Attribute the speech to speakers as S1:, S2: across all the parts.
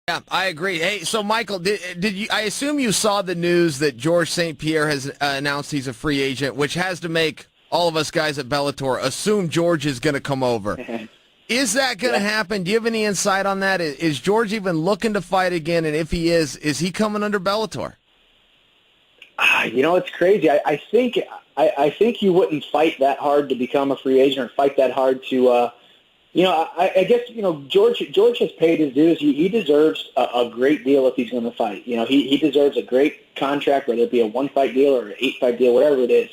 S1: Yeah, I agree. Hey, so Michael, did you? I assume you saw the news that Georges St-Pierre has announced he's a free agent, which has to make all of us guys at Bellator assume George is going to come over. Is that going to happen? Do you have any insight on that? Is George even looking to fight again? And if he is he coming under Bellator?
S2: It's crazy. I think you wouldn't fight that hard to become a free agent or fight that hard to. I guess George has paid his dues. He deserves a great deal if he's going to fight. He deserves a great contract, whether it be a 1-fight deal or an 8-fight deal, whatever it is,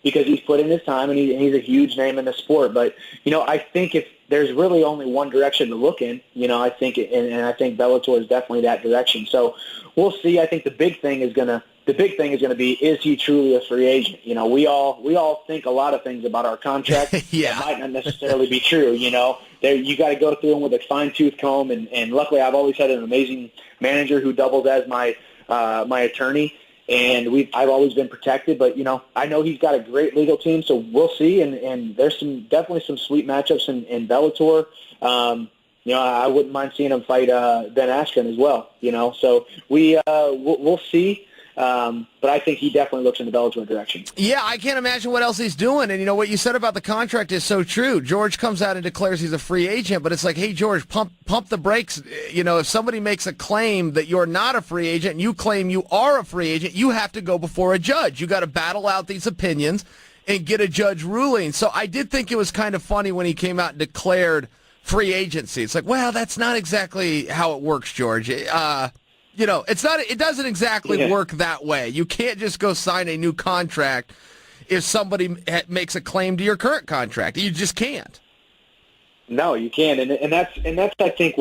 S2: because he's put in his time and he's a huge name in the sport. But I think if there's really only one direction to look in, I think Bellator is definitely that direction. So we'll see. I think the big thing is going to be, is he truly a free agent? We all think a lot of things about our contract that might not necessarily be true. You got to go through them with a fine-tooth comb, and luckily I've always had an amazing manager who doubles as my attorney, and I've always been protected. But I know he's got a great legal team, so we'll see. And there's definitely some sweet matchups in Bellator. I wouldn't mind seeing him fight Ben Askren as well. So we'll see. But I think he definitely looks in the Bellator direction.
S1: Yeah, I can't imagine what else he's doing. And what you said about the contract is so true. George comes out and declares he's a free agent, but it's like, hey, George, pump the brakes. If somebody makes a claim that you're not a free agent and you claim you are a free agent, you have to go before a judge. You got to battle out these opinions and get a judge ruling. So I did think it was kind of funny when he came out and declared free agency. It's like, well, that's not exactly how it works, George. It's not. It doesn't exactly work that way. You can't just go sign a new contract if somebody makes a claim to your current contract. You just can't.
S2: No, you can't, and that's I think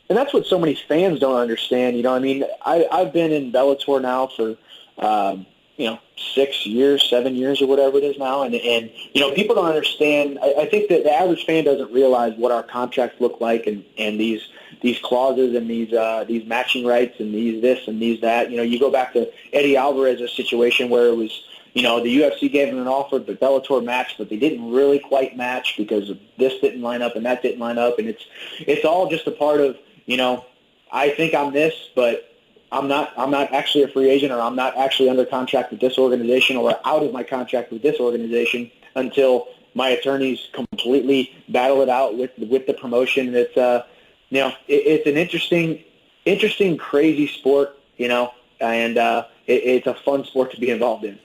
S2: that's what so many fans don't understand. I've been in Bellator now for 6 years, 7 years, or whatever it is now, and people don't understand. I think that the average fan doesn't realize what our contracts look like, and these clauses and these matching rights and these this and these that. You go back to Eddie Alvarez's situation where it was, the UFC gave him an offer, but Bellator matched, but they didn't really quite match because this didn't line up and that didn't line up, and it's all just a part of, I think I'm this, but I'm not actually a free agent, or I'm not actually under contract with this organization, or out of my contract with this organization until my attorneys completely battle it out with the promotion. It's it's an interesting, crazy sport, and it's a fun sport to be involved in.